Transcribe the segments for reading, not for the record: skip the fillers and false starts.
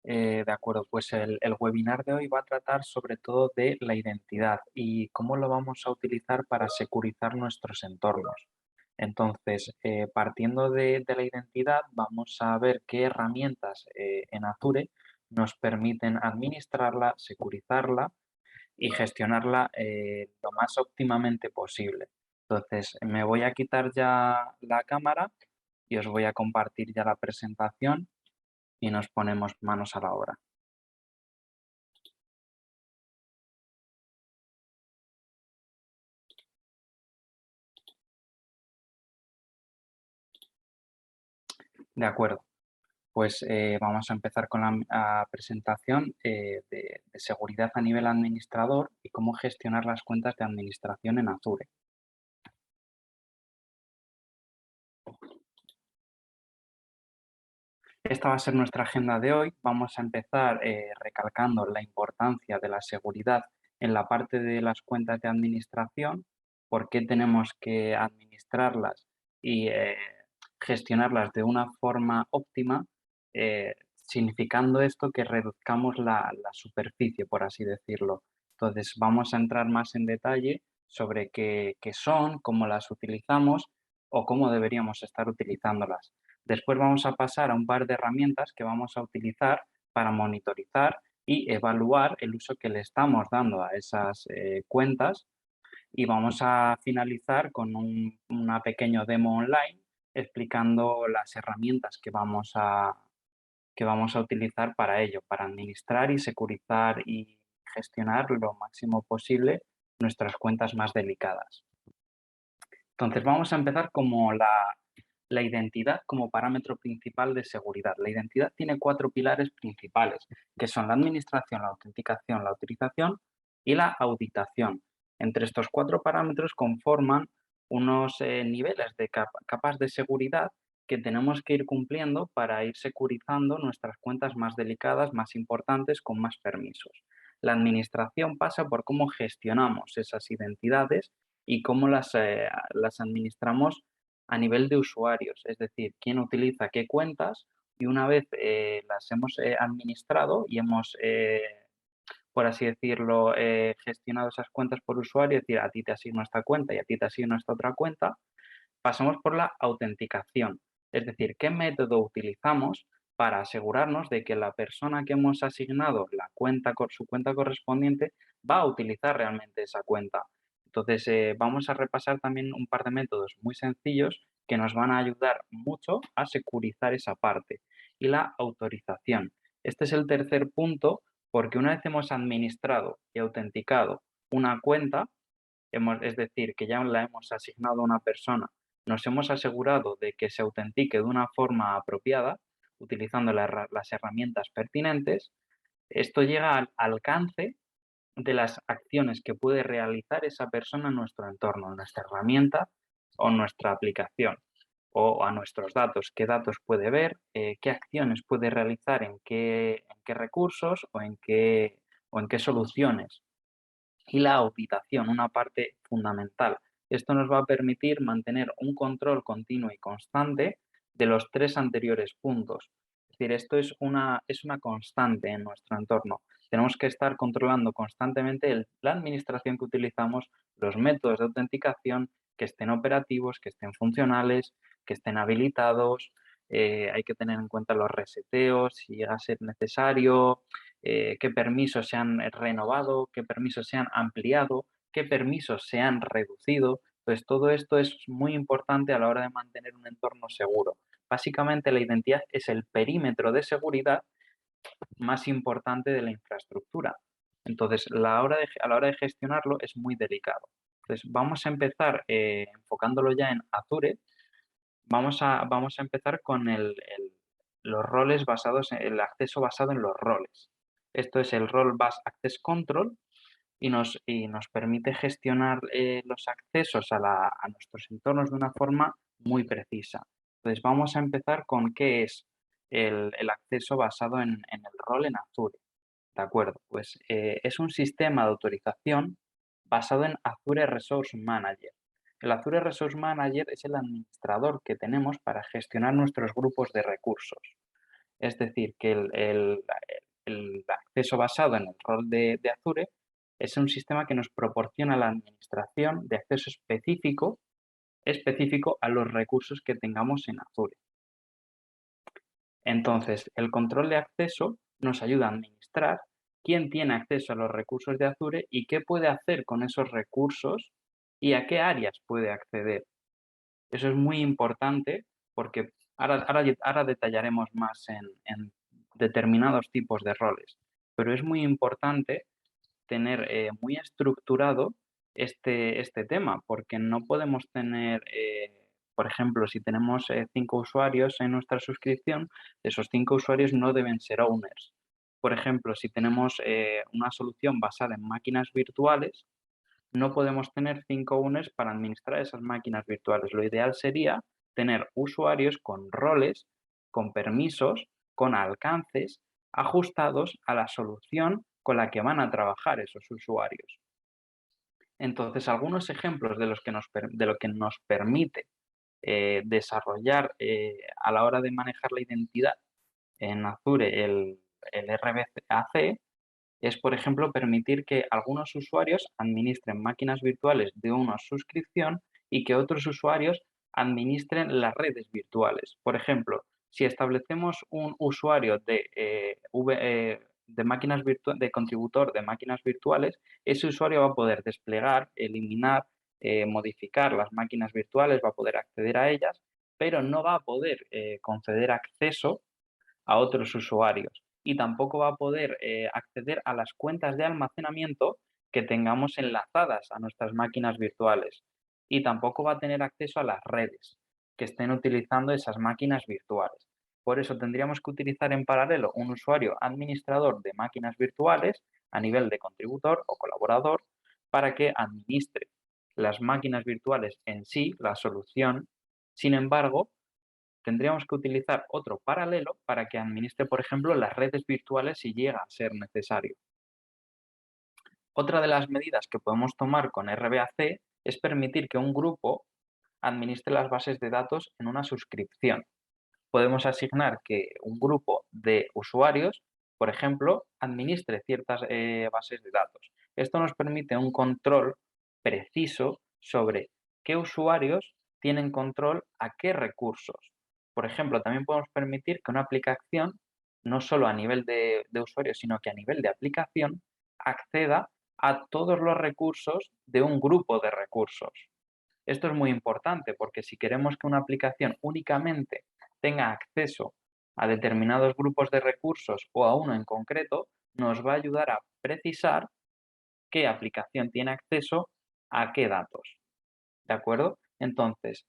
De acuerdo, pues el webinar de hoy va a tratar sobre todo de la identidad y cómo lo vamos a utilizar para securizar nuestros entornos. Entonces, partiendo de la identidad, vamos a ver qué herramientas en Azure nos permiten administrarla, securizarla y gestionarla lo más óptimamente posible. Entonces, me voy a quitar ya la cámara y os voy a compartir ya la presentación y nos ponemos manos a la obra. De acuerdo, pues vamos a empezar con la presentación de seguridad a nivel administrador y cómo gestionar las cuentas de administración en Azure. Esta va a ser nuestra agenda de hoy. Vamos a empezar recalcando la importancia de la seguridad en la parte de las cuentas de administración, por qué tenemos que administrarlas y gestionarlas de una forma óptima, significando esto que reduzcamos la superficie, por así decirlo. Entonces, vamos a entrar más en detalle sobre qué son, cómo las utilizamos o cómo deberíamos estar utilizándolas. Después vamos a pasar a un par de herramientas que vamos a utilizar para monitorizar y evaluar el uso que le estamos dando a esas cuentas y vamos a finalizar con una pequeño demo online explicando las herramientas que vamos a utilizar para ello, para administrar y securizar y gestionar lo máximo posible nuestras cuentas más delicadas. Entonces vamos a empezar como la identidad como parámetro principal de seguridad. La identidad tiene 4 pilares principales, que son la administración, la autenticación, la utilización y la auditación. Entre estos 4 parámetros conforman unos niveles de capas de seguridad que tenemos que ir cumpliendo para ir securizando nuestras cuentas más delicadas, más importantes, con más permisos. La administración pasa por cómo gestionamos esas identidades y cómo las administramos a nivel de usuarios, es decir, quién utiliza qué cuentas y una vez las hemos administrado y hemos, por así decirlo, gestionado esas cuentas por usuario, es decir, a ti te asigno esta cuenta y a ti te asigno esta otra cuenta, pasamos por la autenticación, es decir, qué método utilizamos para asegurarnos de que la persona que hemos asignado la cuenta, su cuenta correspondiente va a utilizar realmente esa cuenta. Entonces, vamos a repasar también un par de métodos muy sencillos que nos van a ayudar mucho a securizar esa parte. Y la autorización. Este es el tercer punto porque una vez hemos administrado y autenticado una cuenta, es decir, que ya la hemos asignado a una persona, nos hemos asegurado de que se autentique de una forma apropiada, utilizando las herramientas pertinentes, esto llega al alcance de las acciones que puede realizar esa persona en nuestro entorno, en nuestra herramienta o en nuestra aplicación, o a nuestros datos, qué datos puede ver, qué acciones puede realizar en qué recursos o en qué soluciones. Y la auditación, una parte fundamental. Esto nos va a permitir mantener un control continuo y constante de los 3 anteriores puntos. Es decir, esto es una constante en nuestro entorno. Tenemos que estar controlando constantemente la administración que utilizamos, los métodos de autenticación, que estén operativos, que estén funcionales, que estén habilitados. Hay que tener en cuenta los reseteos, si llega a ser necesario, qué permisos se han renovado, qué permisos se han ampliado, qué permisos se han reducido. Entonces, todo esto es muy importante a la hora de mantener un entorno seguro. Básicamente, la identidad es el perímetro de seguridad más importante de la infraestructura. Entonces, a la hora de gestionarlo es muy delicado. Entonces, vamos a empezar enfocándolo ya en Azure. Vamos a empezar con los roles basados en el acceso basado en los roles. Esto es el Role Based Access Control y nos permite gestionar los accesos a nuestros entornos de una forma muy precisa. Entonces, vamos a empezar con qué es el acceso basado en el rol en Azure. De acuerdo, pues es un sistema de autorización basado en Azure Resource Manager. El Azure Resource Manager es el administrador que tenemos para gestionar nuestros grupos de recursos. Es decir, que el acceso basado en el rol de Azure es un sistema que nos proporciona la administración de acceso específico a los recursos que tengamos en Azure. Entonces, el control de acceso nos ayuda a administrar quién tiene acceso a los recursos de Azure y qué puede hacer con esos recursos y a qué áreas puede acceder. Eso es muy importante porque ahora detallaremos más en determinados tipos de roles, pero es muy importante tener muy estructurado este tema, porque no podemos tener, por ejemplo, si tenemos 5 usuarios en nuestra suscripción, esos 5 usuarios no deben ser owners. Por ejemplo, si tenemos una solución basada en máquinas virtuales, no podemos tener 5 owners para administrar esas máquinas virtuales. Lo ideal sería tener usuarios con roles, con permisos, con alcances ajustados a la solución con la que van a trabajar esos usuarios. Entonces, algunos ejemplos de lo que nos permite desarrollar a la hora de manejar la identidad en Azure el RBAC es, por ejemplo, permitir que algunos usuarios administren máquinas virtuales de una suscripción y que otros usuarios administren las redes virtuales. Por ejemplo, si establecemos un usuario de máquinas de contributor de máquinas virtuales, ese usuario va a poder desplegar, eliminar, modificar las máquinas virtuales, va a poder acceder a ellas, pero no va a poder conceder acceso a otros usuarios y tampoco va a poder acceder a las cuentas de almacenamiento que tengamos enlazadas a nuestras máquinas virtuales y tampoco va a tener acceso a las redes que estén utilizando esas máquinas virtuales. Por eso tendríamos que utilizar en paralelo un usuario administrador de máquinas virtuales a nivel de contributor o colaborador para que administre las máquinas virtuales en sí, la solución. Sin embargo, tendríamos que utilizar otro paralelo para que administre, por ejemplo, las redes virtuales si llega a ser necesario. Otra de las medidas que podemos tomar con RBAC es permitir que un grupo administre las bases de datos en una suscripción. Podemos asignar que un grupo de usuarios, por ejemplo, administre ciertas bases de datos. Esto nos permite un control preciso sobre qué usuarios tienen control a qué recursos. Por ejemplo, también podemos permitir que una aplicación, no solo a nivel de usuario, sino que a nivel de aplicación, acceda a todos los recursos de un grupo de recursos. Esto es muy importante porque si queremos que una aplicación únicamente tenga acceso a determinados grupos de recursos o a uno en concreto, nos va a ayudar a precisar qué aplicación tiene acceso a qué datos. ¿De acuerdo? Entonces,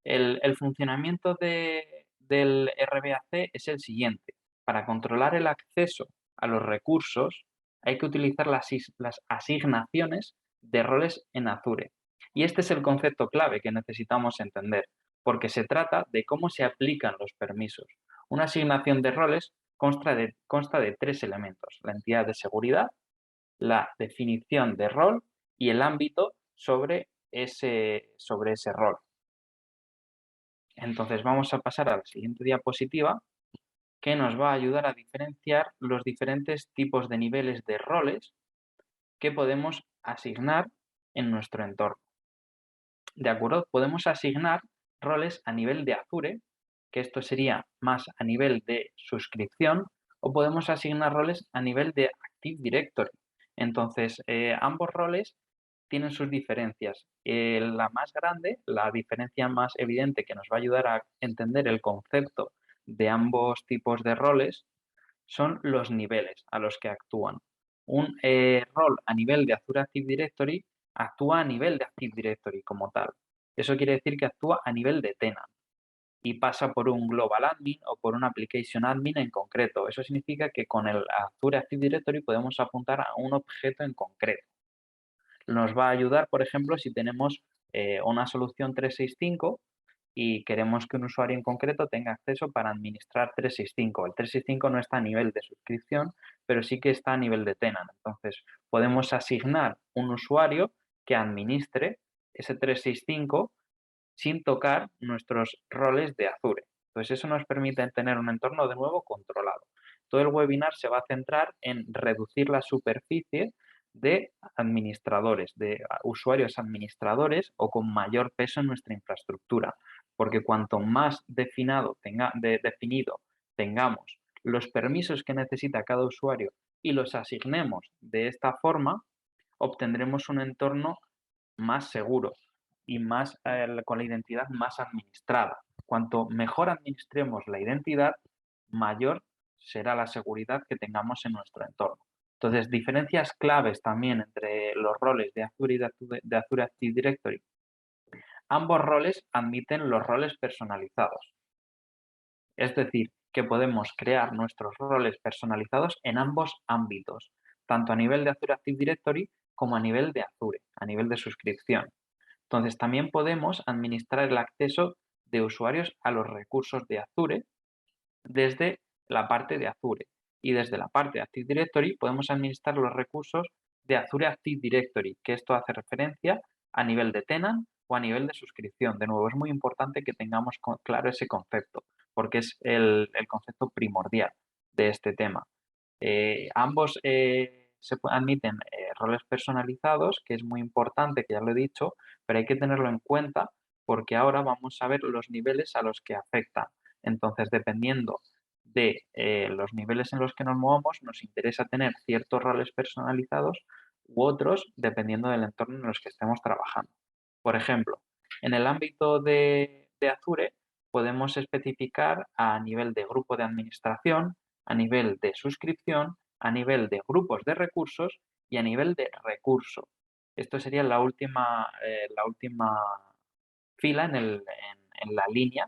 el funcionamiento del RBAC es el siguiente. Para controlar el acceso a los recursos hay que utilizar las asignaciones de roles en Azure. Y este es el concepto clave que necesitamos entender, porque se trata de cómo se aplican los permisos. Una asignación de roles consta de 3 elementos: la entidad de seguridad, la definición de rol y el ámbito sobre ese rol. Entonces vamos a pasar a la siguiente diapositiva, que nos va a ayudar a diferenciar los diferentes tipos de niveles de roles que podemos asignar en nuestro entorno. ¿De acuerdo? Podemos asignar roles a nivel de Azure, que esto sería más a nivel de suscripción, o podemos asignar roles a nivel de Active Directory. Entonces, ambos roles tienen sus diferencias. La más grande, la diferencia más evidente que nos va a ayudar a entender el concepto de ambos tipos de roles son los niveles a los que actúan. Un rol a nivel de Azure Active Directory actúa a nivel de Active Directory como tal. Eso quiere decir que actúa a nivel de tenant y pasa por un Global Admin o por un Application Admin en concreto. Eso significa que con el Azure Active Directory podemos apuntar a un objeto en concreto. Nos va a ayudar, por ejemplo, si tenemos una solución 365 y queremos que un usuario en concreto tenga acceso para administrar 365. El 365 no está a nivel de suscripción, pero sí que está a nivel de tenant. Entonces, podemos asignar un usuario que administre ese 365 sin tocar nuestros roles de Azure. Entonces, eso nos permite tener un entorno de nuevo controlado. Todo el webinar se va a centrar en reducir la superficie de administradores, de usuarios administradores o con mayor peso en nuestra infraestructura, porque cuanto más definido tengamos los permisos que necesita cada usuario y los asignemos de esta forma, obtendremos un entorno más seguro y más con la identidad más administrada. Cuanto mejor administremos la identidad, mayor será la seguridad que tengamos en nuestro entorno. Entonces, diferencias claves también entre los roles de Azure y de Azure Active Directory. Ambos roles admiten los roles personalizados. Es decir, que podemos crear nuestros roles personalizados en ambos ámbitos, tanto a nivel de Azure Active Directory como a nivel de Azure, a nivel de suscripción. Entonces, también podemos administrar el acceso de usuarios a los recursos de Azure desde la parte de Azure. Y desde la parte de Active Directory podemos administrar los recursos de Azure Active Directory, que esto hace referencia a nivel de tenant o a nivel de suscripción. De nuevo, es muy importante que tengamos claro ese concepto, porque es el concepto primordial de este tema. Ambos admiten roles personalizados, que es muy importante, que ya lo he dicho, pero hay que tenerlo en cuenta porque ahora vamos a ver los niveles a los que afectan. Entonces, dependiendo de los niveles en los que nos movamos, nos interesa tener ciertos roles personalizados u otros dependiendo del entorno en los que estemos trabajando. Por ejemplo, en el ámbito de Azure podemos especificar a nivel de grupo de administración, a nivel de suscripción, a nivel de grupos de recursos y a nivel de recurso. Esto sería la última fila en la línea,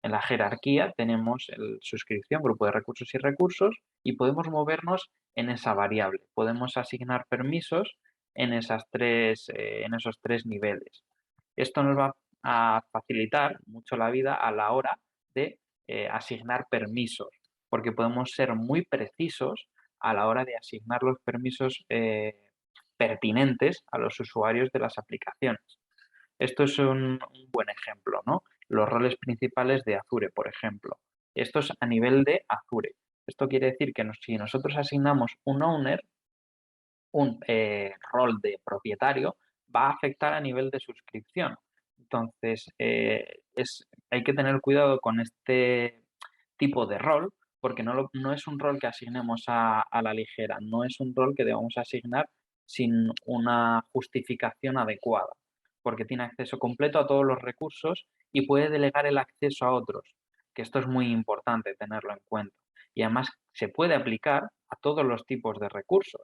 en la jerarquía tenemos el suscripción, grupo de recursos y recursos y podemos movernos en esa variable. Podemos asignar permisos en esos tres niveles. Esto nos va a facilitar mucho la vida a la hora de asignar permisos, porque podemos ser muy precisos a la hora de asignar los permisos pertinentes a los usuarios de las aplicaciones. Esto es un buen ejemplo, ¿no? Los roles principales de Azure, por ejemplo. Esto es a nivel de Azure. Esto quiere decir que si nosotros asignamos un owner, un rol de propietario, va a afectar a nivel de suscripción. Entonces, hay que tener cuidado con este tipo de rol, porque no es un rol que asignemos a la ligera, no es un rol que debamos asignar sin una justificación adecuada, porque tiene acceso completo a todos los recursos y puede delegar el acceso a otros, que esto es muy importante tenerlo en cuenta. Y además se puede aplicar a todos los tipos de recursos.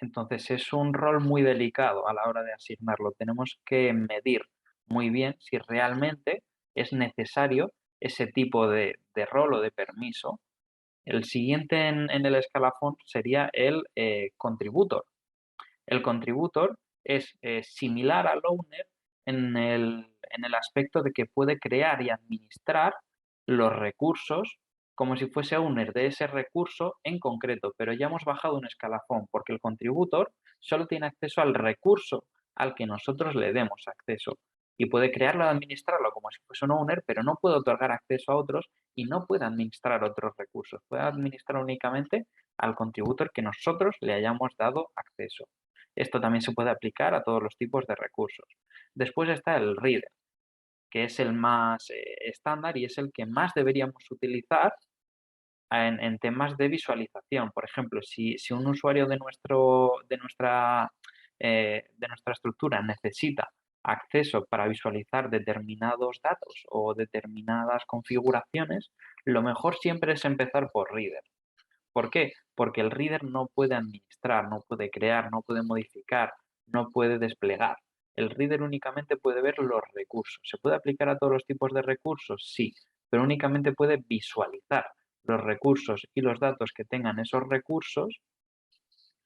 Entonces es un rol muy delicado a la hora de asignarlo. Tenemos que medir muy bien si realmente es necesario ese tipo de rol o de permiso. El siguiente en el escalafón sería el contributor. El contributor es similar al owner en el aspecto de que puede crear y administrar los recursos como si fuese owner de ese recurso en concreto, pero ya hemos bajado un escalafón porque el contributor solo tiene acceso al recurso al que nosotros le demos acceso y puede crearlo y administrarlo como si fuese un owner, pero no puede otorgar acceso a otros y no puede administrar otros recursos. Puede administrar únicamente al contributor que nosotros le hayamos dado acceso. Esto también se puede aplicar a todos los tipos de recursos. Después está el reader, que es el más estándar y es el que más deberíamos utilizar en temas de visualización. Por ejemplo, si un usuario de nuestra estructura necesita acceso para visualizar determinados datos o determinadas configuraciones, lo mejor siempre es empezar por Reader. ¿Por qué? Porque el reader no puede administrar, no puede crear, no puede modificar, no puede desplegar. El reader únicamente puede ver los recursos. ¿Se puede aplicar a todos los tipos de recursos? Sí, pero únicamente puede visualizar los recursos y los datos que tengan esos recursos,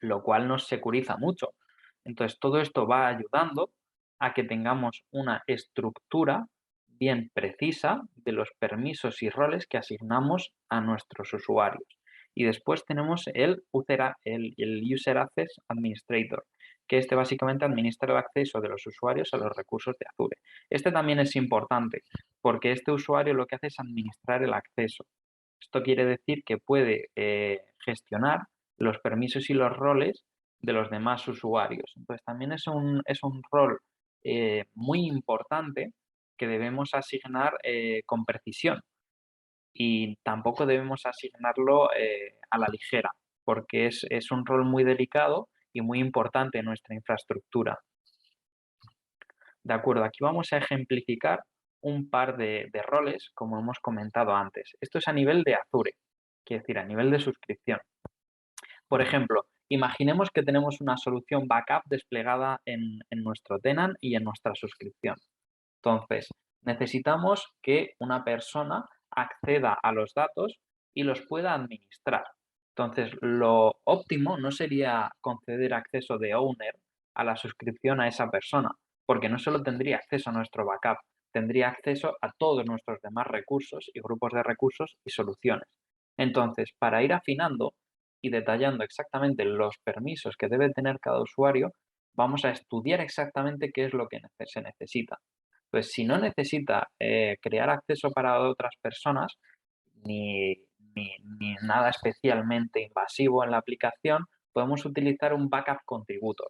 lo cual nos securiza mucho. Entonces, todo esto va ayudando a que tengamos una estructura bien precisa de los permisos y roles que asignamos a nuestros usuarios. Y después tenemos el User Access Administrator, que este básicamente administra el acceso de los usuarios a los recursos de Azure. Este también es importante porque este usuario lo que hace es administrar el acceso. Esto quiere decir que puede gestionar los permisos y los roles de los demás usuarios. Entonces también es un rol muy importante que debemos asignar con precisión y tampoco debemos asignarlo a la ligera, porque es un rol muy delicado y muy importante en nuestra infraestructura. De acuerdo, aquí vamos a ejemplificar un par de roles, como hemos comentado antes. Esto es a nivel de Azure, quiere decir, a nivel de suscripción. Por ejemplo, imaginemos que tenemos una solución backup desplegada en nuestro tenant y en nuestra suscripción. Entonces, necesitamos que una persona acceda a los datos y los pueda administrar. Entonces, lo óptimo no sería conceder acceso de owner a la suscripción a esa persona, porque no solo tendría acceso a nuestro backup, tendría acceso a todos nuestros demás recursos y grupos de recursos y soluciones. Entonces, para ir afinando y detallando exactamente los permisos que debe tener cada usuario, vamos a estudiar exactamente qué es lo que se necesita. Pues si no necesita crear acceso para otras personas, ni, ni nada especialmente invasivo en la aplicación, podemos utilizar un backup contributor.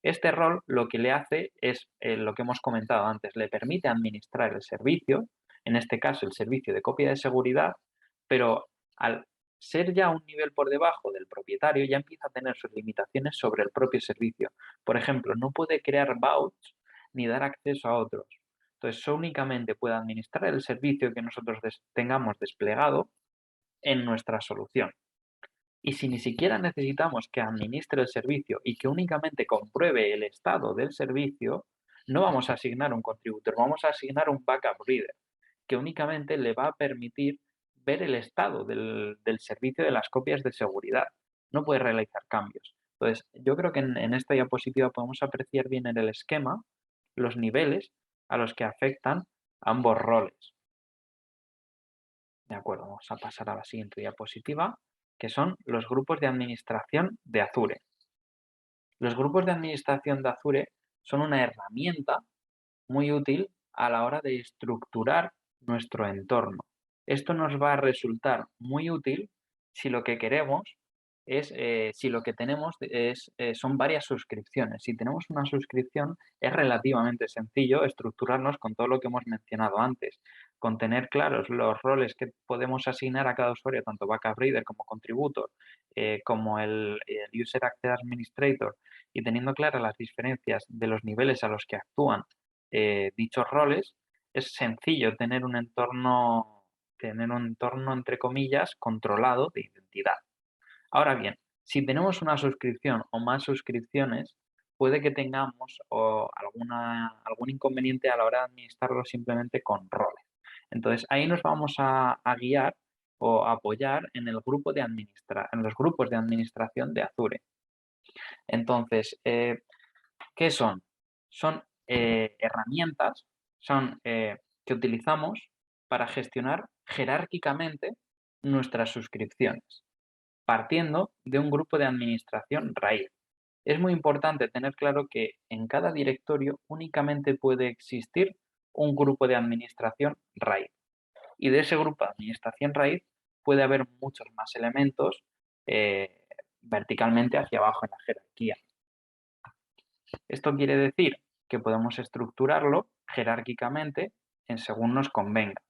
Este rol lo que le hace es lo que hemos comentado antes, le permite administrar el servicio, en este caso el servicio de copia de seguridad, pero al ser ya un nivel por debajo del propietario ya empieza a tener sus limitaciones sobre el propio servicio. Por ejemplo, no puede crear bouts ni dar acceso a otros. Entonces, eso únicamente puede administrar el servicio que nosotros tengamos desplegado en nuestra solución. Y si ni siquiera necesitamos que administre el servicio y que únicamente compruebe el estado del servicio, no vamos a asignar un contributor, vamos a asignar un backup reader, que únicamente le va a permitir ver el estado del servicio de las copias de seguridad. No puede realizar cambios. Entonces, yo creo que en esta diapositiva podemos apreciar bien en el esquema los niveles a los que afectan ambos roles. De acuerdo, vamos a pasar a la siguiente diapositiva, que son los grupos de administración de Azure. Los grupos de administración de Azure son una herramienta muy útil a la hora de estructurar nuestro entorno. Esto nos va a resultar muy útil si lo que queremos es, si lo que tenemos son varias suscripciones. Si tenemos una suscripción, es relativamente sencillo estructurarnos con todo lo que hemos mencionado antes, con tener claros los roles que podemos asignar a cada usuario, tanto backup reader como contributor, como el user access administrator, y teniendo claras las diferencias de los niveles a los que actúan dichos roles, es sencillo tener un entorno, entre comillas, controlado de identidad. Ahora bien, si tenemos una suscripción o más suscripciones, puede que tengamos algún inconveniente a la hora de administrarlo simplemente con roles. Entonces, ahí nos vamos a guiar o a apoyar en el grupo en los grupos de administración de Azure. Entonces, ¿qué son? Son herramientas que utilizamos para gestionar jerárquicamente nuestras suscripciones, partiendo de un grupo de administración raíz. Es muy importante tener claro que en cada directorio únicamente puede existir un grupo de administración raíz. Y de ese grupo de administración raíz puede haber muchos más elementos eh, verticalmente hacia abajo en la jerarquía. Esto quiere decir que podemos estructurarlo jerárquicamente según nos convenga.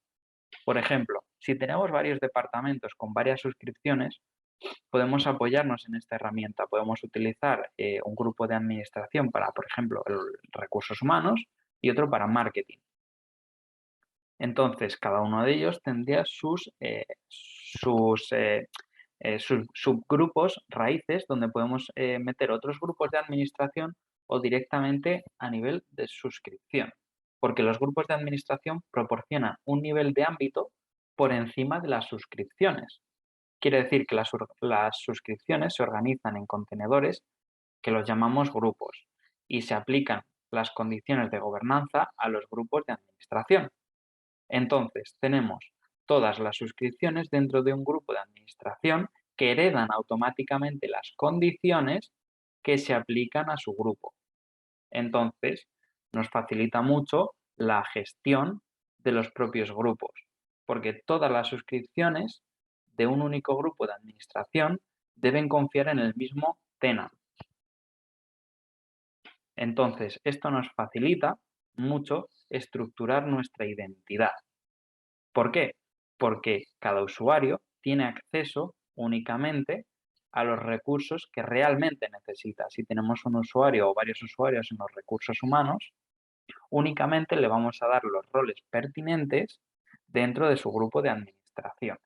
Por ejemplo, si tenemos varios departamentos con varias suscripciones, podemos apoyarnos en esta herramienta. Podemos utilizar un grupo de administración para, por ejemplo, recursos humanos y otro para marketing. Entonces, cada uno de ellos tendría sus subgrupos raíces donde podemos meter otros grupos de administración o directamente a nivel de suscripción, porque los grupos de administración proporcionan un nivel de ámbito por encima de las suscripciones. Quiere decir que las suscripciones se organizan en contenedores que los llamamos grupos y se aplican las condiciones de gobernanza a los grupos de administración. Entonces, tenemos todas las suscripciones dentro de un grupo de administración que heredan automáticamente las condiciones que se aplican a su grupo. Entonces, nos facilita mucho la gestión de los propios grupos, porque todas las suscripciones de un único grupo de administración deben confiar en el mismo tenant. Entonces, esto nos facilita mucho estructurar nuestra identidad. ¿Por qué? Porque cada usuario tiene acceso únicamente a los recursos que realmente necesita. Si tenemos un usuario o varios usuarios en los recursos humanos, únicamente le vamos a dar los roles pertinentes dentro de su grupo de administración.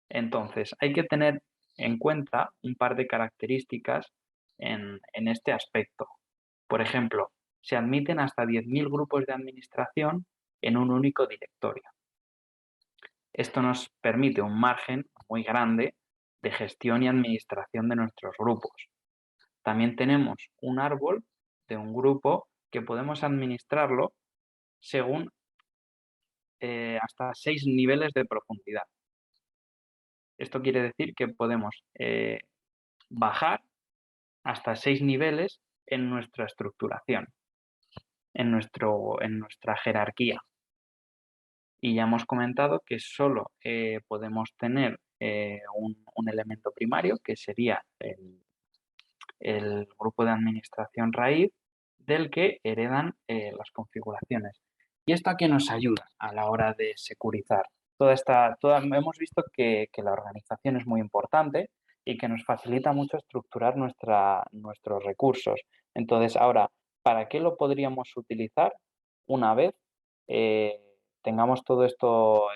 Entonces, hay que tener en cuenta un par de características en este aspecto. Por ejemplo, se admiten hasta 10.000 grupos de administración en un único directorio. Esto nos permite un margen muy grande de gestión y administración de nuestros grupos. También tenemos un árbol de un grupo que podemos administrarlo según hasta 6 niveles de profundidad. Esto quiere decir que podemos bajar hasta 6 niveles en nuestra estructuración, en nuestra jerarquía. Y ya hemos comentado que solo podemos tener un elemento primario, que sería el grupo de administración raíz, del que heredan las configuraciones. ¿Y esto a qué nos ayuda a la hora de securizar? Hemos visto que la organización es muy importante y que nos facilita mucho estructurar nuestros recursos. Entonces, ahora, ¿para qué lo podríamos utilizar una vez tengamos todo esto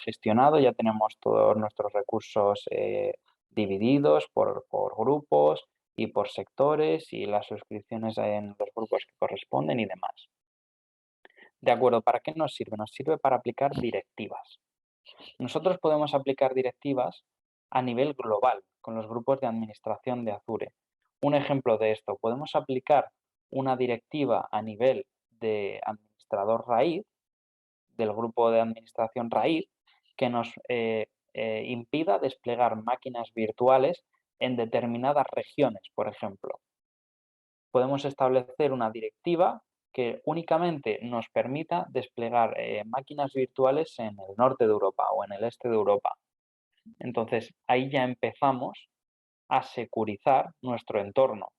gestionado? Ya tenemos todos nuestros recursos divididos por grupos y por sectores y las suscripciones en los grupos que corresponden y demás. De acuerdo, ¿para qué nos sirve? Nos sirve para aplicar directivas. Nosotros podemos aplicar directivas a nivel global con los grupos de administración de Azure. Un ejemplo de esto, podemos aplicar una directiva a nivel de administrador raíz, del grupo de administración raíz, que nos impida desplegar máquinas virtuales en determinadas regiones, por ejemplo. Podemos establecer una directiva que únicamente nos permita desplegar máquinas virtuales en el norte de Europa o en el este de Europa. Entonces, ahí ya empezamos a securizar nuestro entorno,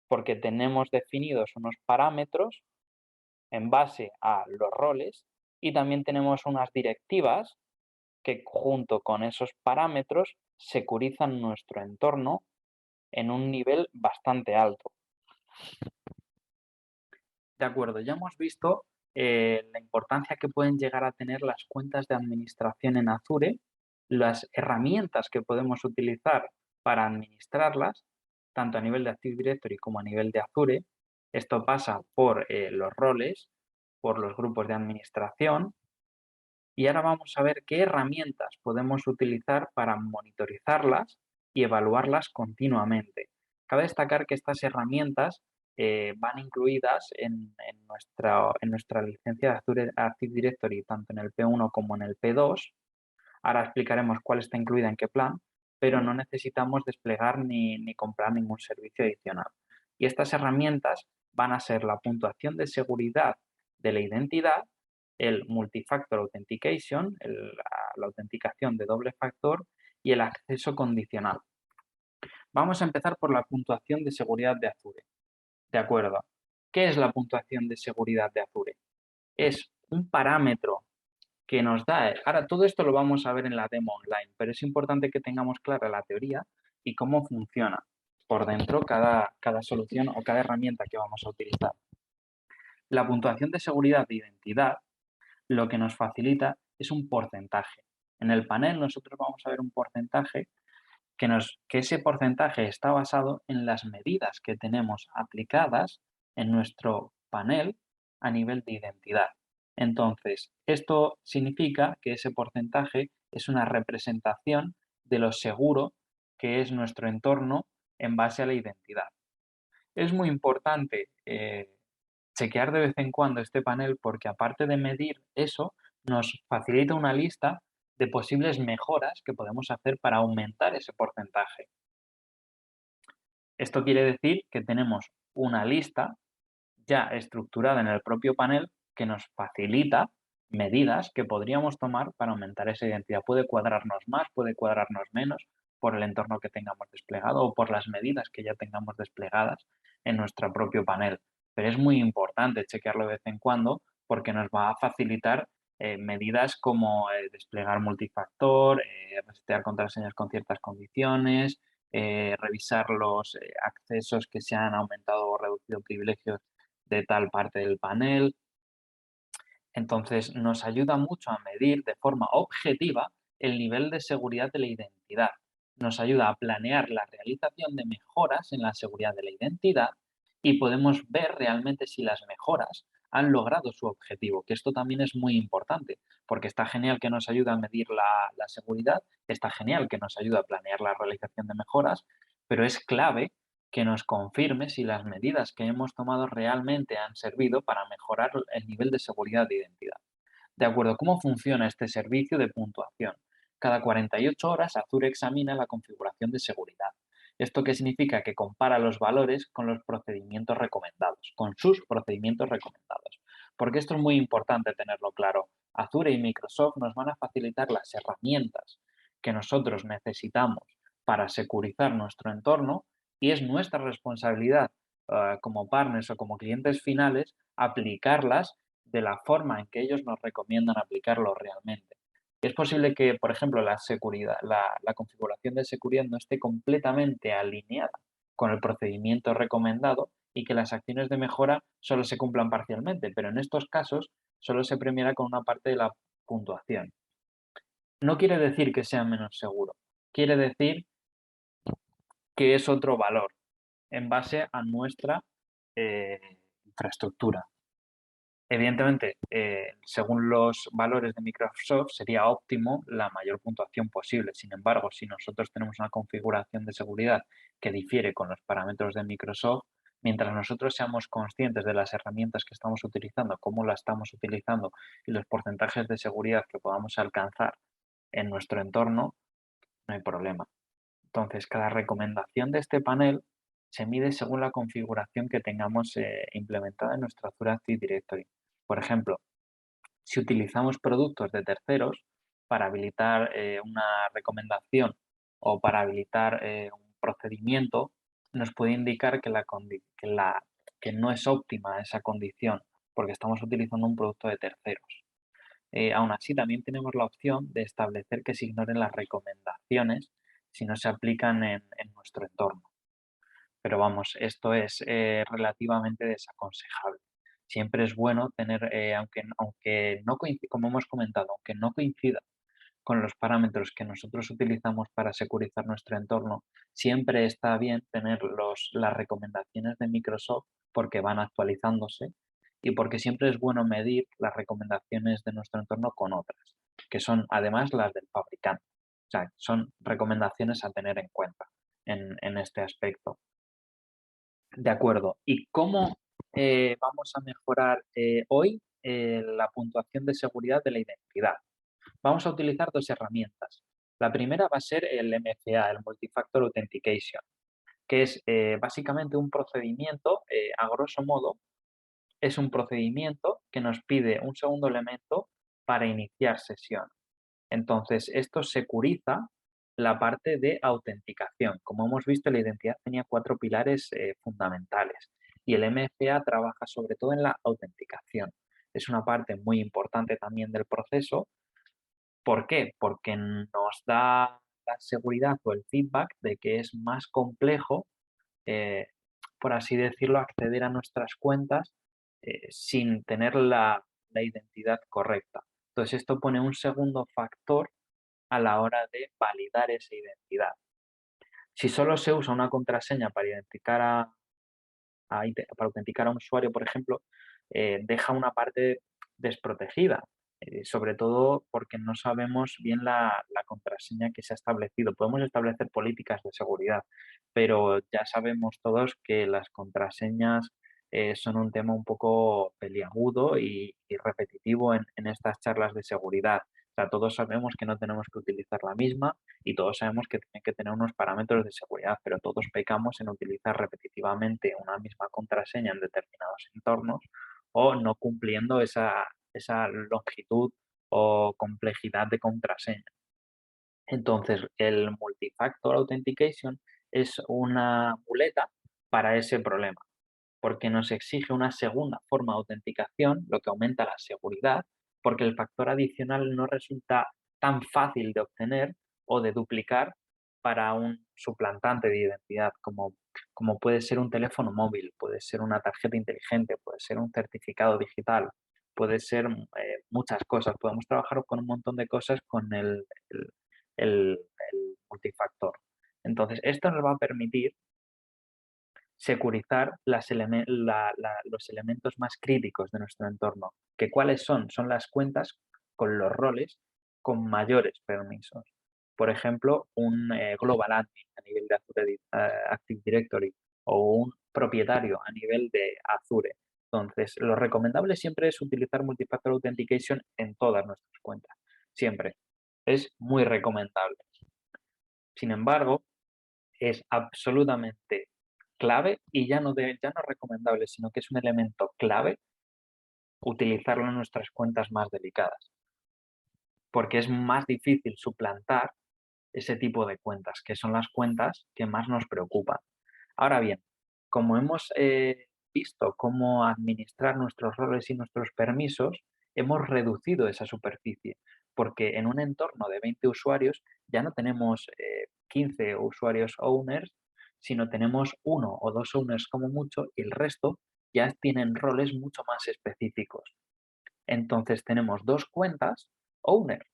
porque tenemos definidos unos parámetros en base a los roles y también tenemos unas directivas que junto con esos parámetros securizan nuestro entorno en un nivel bastante alto. De acuerdo, ya hemos visto la importancia que pueden llegar a tener las cuentas de administración en Azure, las herramientas que podemos utilizar para administrarlas, tanto a nivel de Active Directory como a nivel de Azure. Esto pasa por los roles, por los grupos de administración. Y ahora vamos a ver qué herramientas podemos utilizar para monitorizarlas y evaluarlas continuamente. Cabe destacar que estas herramientas van incluidas en nuestra licencia de Azure Active Directory, tanto en el P1 como en el P2. Ahora explicaremos cuál está incluida en qué plan, pero no necesitamos desplegar ni comprar ningún servicio adicional. Y estas herramientas van a ser la puntuación de seguridad de la identidad, el Multi-Factor Authentication, la autenticación de doble factor y el acceso condicional. Vamos a empezar por la puntuación de seguridad de Azure. De acuerdo. ¿Qué es la puntuación de seguridad de Azure? Es un parámetro que nos da. Ahora, todo esto lo vamos a ver en la demo online, pero es importante que tengamos clara la teoría y cómo funciona por dentro cada solución o cada herramienta que vamos a utilizar. La puntuación de seguridad de identidad lo que nos facilita es un porcentaje. En el panel nosotros vamos a ver un porcentaje que ese porcentaje está basado en las medidas que tenemos aplicadas en nuestro panel a nivel de identidad. Entonces, esto significa que ese porcentaje es una representación de lo seguro que es nuestro entorno en base a la identidad. Es muy importante chequear de vez en cuando este panel porque aparte de medir eso, nos facilita una lista de posibles mejoras que podemos hacer para aumentar ese porcentaje. Esto quiere decir que tenemos una lista ya estructurada en el propio panel que nos facilita medidas que podríamos tomar para aumentar esa identidad. Puede cuadrarnos más, puede cuadrarnos menos por el entorno que tengamos desplegado o por las medidas que ya tengamos desplegadas en nuestro propio panel. Pero es muy importante chequearlo de vez en cuando porque nos va a facilitar medidas como desplegar multifactor, resetear contraseñas con ciertas condiciones, revisar los accesos que se han aumentado o reducido privilegios de tal parte del panel. Entonces, nos ayuda mucho a medir de forma objetiva el nivel de seguridad de la identidad. Nos ayuda a planear la realización de mejoras en la seguridad de la identidad y podemos ver realmente si las mejoras han logrado su objetivo, que esto también es muy importante, porque está genial que nos ayude a medir la seguridad, está genial que nos ayude a planear la realización de mejoras, pero es clave que nos confirme si las medidas que hemos tomado realmente han servido para mejorar el nivel de seguridad de identidad. De acuerdo, ¿cómo funciona este servicio de puntuación? Cada 48 horas Azure examina la configuración de seguridad. ¿Esto qué significa? Que compara los valores con los procedimientos recomendados, con sus procedimientos recomendados. Porque esto es muy importante tenerlo claro. Azure y Microsoft nos van a facilitar las herramientas que nosotros necesitamos para securizar nuestro entorno y es nuestra responsabilidad como partners o como clientes finales aplicarlas de la forma en que ellos nos recomiendan aplicarlo realmente. Es posible que, por ejemplo, la configuración de seguridad no esté completamente alineada con el procedimiento recomendado y que las acciones de mejora solo se cumplan parcialmente, pero en estos casos solo se premiará con una parte de la puntuación. No quiere decir que sea menos seguro, quiere decir que es otro valor en base a nuestra eh, infraestructura. Evidentemente, según los valores de Microsoft, sería óptimo la mayor puntuación posible. Sin embargo, si nosotros tenemos una configuración de seguridad que difiere con los parámetros de Microsoft, mientras nosotros seamos conscientes de las herramientas que estamos utilizando, cómo las estamos utilizando y los porcentajes de seguridad que podamos alcanzar en nuestro entorno, no hay problema. Entonces, cada recomendación de este panel se mide según la configuración que tengamos implementada en nuestra Azure Active Directory. Por ejemplo, si utilizamos productos de terceros para habilitar una recomendación o para habilitar un procedimiento, nos puede indicar que no es óptima esa condición porque estamos utilizando un producto de terceros. Aún así, también tenemos la opción de establecer que se ignoren las recomendaciones si no se aplican en nuestro entorno. Pero vamos, esto es relativamente desaconsejable. Siempre es bueno tener, aunque no coincida, como hemos comentado, aunque no coincida con los parámetros que nosotros utilizamos para securizar nuestro entorno, siempre está bien tener las recomendaciones de Microsoft porque van actualizándose y porque siempre es bueno medir las recomendaciones de nuestro entorno con otras, que son además las del fabricante. O sea, son recomendaciones a tener en cuenta en este aspecto. De acuerdo. ¿Y cómo vamos a mejorar hoy la puntuación de seguridad de la identidad? Vamos a utilizar dos herramientas. La primera va a ser el MFA, el Multifactor Authentication, que es básicamente un procedimiento, a grosso modo, es un procedimiento que nos pide un segundo elemento para iniciar sesión. Entonces, esto securiza la parte de autenticación. Como hemos visto, la identidad tenía 4 pilares fundamentales y el MFA trabaja sobre todo en la autenticación. Es una parte muy importante también del proceso. ¿Por qué? Porque nos da la seguridad o el feedback de que es más complejo, eh, por así decirlo, acceder a nuestras cuentas sin tener la identidad correcta. Entonces, esto pone un segundo factor a la hora de validar esa identidad. Si solo se usa una contraseña para para autenticar a un usuario, por ejemplo, deja una parte desprotegida, sobre todo porque no sabemos bien la contraseña que se ha establecido. Podemos establecer políticas de seguridad, pero ya sabemos todos que las contraseñas son un tema un poco peliagudo y repetitivo en estas charlas de seguridad. sea, todos sabemos que no tenemos que utilizar la misma y todos sabemos que tiene que tener unos parámetros de seguridad, pero todos pecamos en utilizar repetitivamente una misma contraseña en determinados entornos o no cumpliendo esa longitud o complejidad de contraseña. Entonces, el Multi-Factor Authentication es una muleta para ese problema, porque nos exige una segunda forma de autenticación, lo que aumenta la seguridad, porque el factor adicional no resulta tan fácil de obtener o de duplicar para un suplantante de identidad, como puede ser un teléfono móvil, puede ser una tarjeta inteligente, puede ser un certificado digital, puede ser muchas cosas. Podemos trabajar con un montón de cosas con el multifactor. Entonces, esto nos va a permitir securizar los elementos más críticos de nuestro entorno. ¿Que cuáles son? Son las cuentas con los roles con mayores permisos. Por ejemplo, un Global Admin a nivel de Azure Active Directory o un propietario a nivel de Azure. Entonces, lo recomendable siempre es utilizar Multifactor Authentication en todas nuestras cuentas. Siempre. Es muy recomendable. Sin embargo, es absolutamente clave y ya no recomendable, sino que es un elemento clave utilizarlo en nuestras cuentas más delicadas, porque es más difícil suplantar ese tipo de cuentas, que son las cuentas que más nos preocupan. Ahora bien, como hemos visto cómo administrar nuestros roles y nuestros permisos, hemos reducido esa superficie, porque en un entorno de 20 usuarios ya no tenemos 15 usuarios owners, sino tenemos uno o dos owners como mucho y el resto ya tienen roles mucho más específicos. Entonces tenemos dos cuentas owner,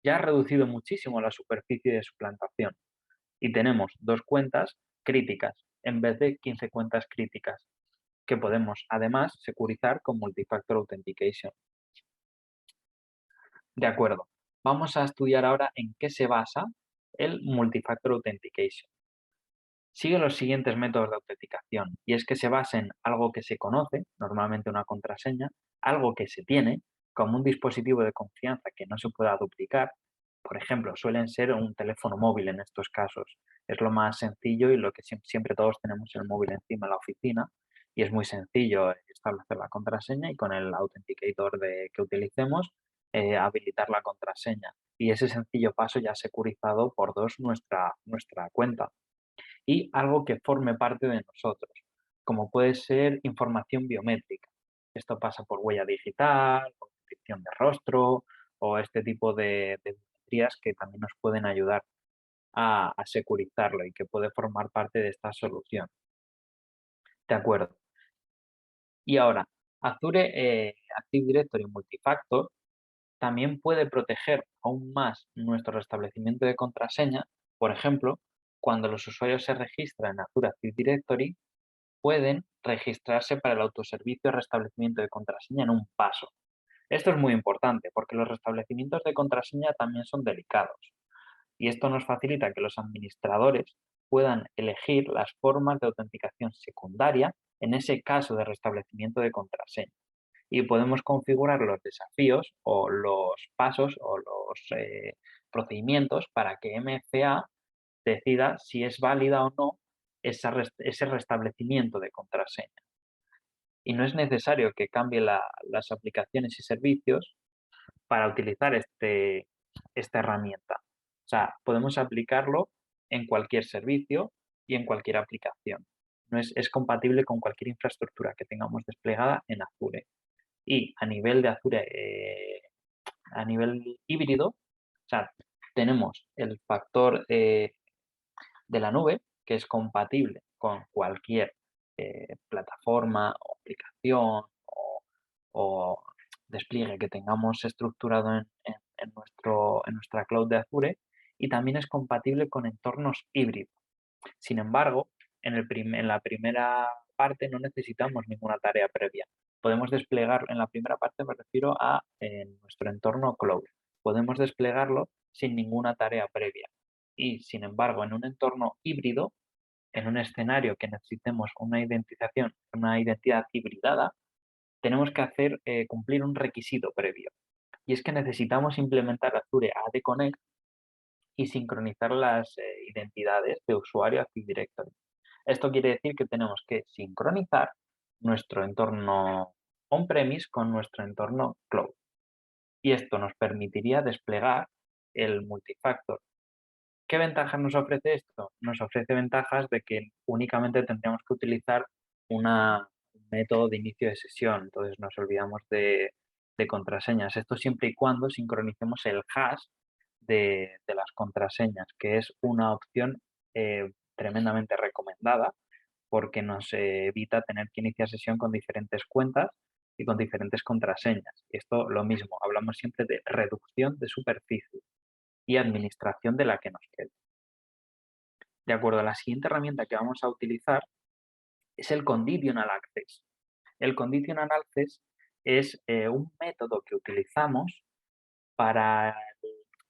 ya ha reducido muchísimo la superficie de suplantación y tenemos dos cuentas críticas en vez de 15 cuentas críticas que podemos además securizar con Multifactor Authentication. De acuerdo, vamos a estudiar ahora en qué se basa el Multifactor Authentication. Sigue los siguientes métodos de autenticación y es que se basa en algo que se conoce, normalmente una contraseña, algo que se tiene, como un dispositivo de confianza que no se pueda duplicar. Por ejemplo, suelen ser un teléfono móvil en estos casos. Es lo más sencillo y lo que siempre todos tenemos el móvil encima en la oficina y es muy sencillo establecer la contraseña y con el Authenticator que utilicemos habilitar la contraseña. Y ese sencillo paso ya ha securizado por dos nuestra cuenta y algo que forme parte de nosotros, como puede ser información biométrica. Esto pasa por huella digital, por descripción de rostro o este tipo de biometrías que también nos pueden ayudar a securizarlo y que puede formar parte de esta solución. De acuerdo. Y ahora, Azure Active Directory Multifactor también puede proteger aún más nuestro restablecimiento de contraseña. Por ejemplo, cuando los usuarios se registran en Azure Active Directory, pueden registrarse para el autoservicio de restablecimiento de contraseña en un paso. Esto es muy importante porque los restablecimientos de contraseña también son delicados y esto nos facilita que los administradores puedan elegir las formas de autenticación secundaria en ese caso de restablecimiento de contraseña y podemos configurar los desafíos o los pasos o los procedimientos para que MFA decida si es válida o no ese restablecimiento de contraseña. Y no es necesario que cambie las aplicaciones y servicios para utilizar esta herramienta. O sea, podemos aplicarlo en cualquier servicio y en cualquier aplicación. No es compatible con cualquier infraestructura que tengamos desplegada en Azure. Y a nivel de Azure, a nivel híbrido, o sea, tenemos el factor de la nube, que es compatible con cualquier plataforma o aplicación o despliegue que tengamos estructurado en nuestra cloud de Azure y también es compatible con entornos híbridos. Sin embargo, en la primera parte no necesitamos ninguna tarea previa. Podemos desplegar, en la primera parte me refiero a nuestro entorno cloud. Podemos desplegarlo sin ninguna tarea previa. Y sin embargo, en un entorno híbrido, en un escenario que necesitemos una identidad hibridada, tenemos que cumplir un requisito previo. Y es que necesitamos implementar Azure AD Connect y sincronizar las identidades de usuario Active Directory. Esto quiere decir que tenemos que sincronizar nuestro entorno on-premise con nuestro entorno cloud. Y esto nos permitiría desplegar el multifactor. ¿Qué ventajas nos ofrece esto? Nos ofrece ventajas de que únicamente tendríamos que utilizar un método de inicio de sesión, entonces nos olvidamos de contraseñas. Esto siempre y cuando sincronicemos el hash de las contraseñas, que es una opción tremendamente recomendada porque nos evita tener que iniciar sesión con diferentes cuentas y con diferentes contraseñas. Esto lo mismo, hablamos siempre de reducción de superficie y administración de la que nos quede. De acuerdo, la siguiente herramienta que vamos a utilizar es el Conditional Access. El Conditional Access es un método que utilizamos para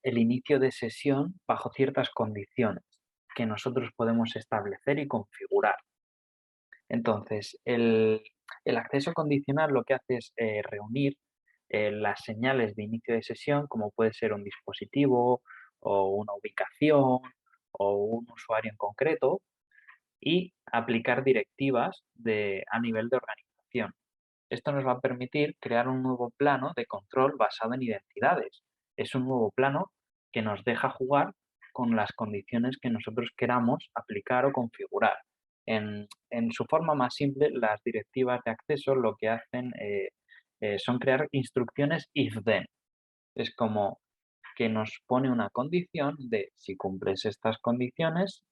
el inicio de sesión bajo ciertas condiciones que nosotros podemos establecer y configurar. Entonces, el acceso condicional lo que hace es reunir las señales de inicio de sesión, como puede ser un dispositivo o una ubicación o un usuario en concreto, y aplicar directivas a nivel de organización. Esto nos va a permitir crear un nuevo plano de control basado en identidades. Es un nuevo plano que nos deja jugar con las condiciones que nosotros queramos aplicar o configurar. En su forma más simple, las directivas de acceso lo que hacen son crear instrucciones if-then. Es como que nos pone una condición de si cumples estas condiciones,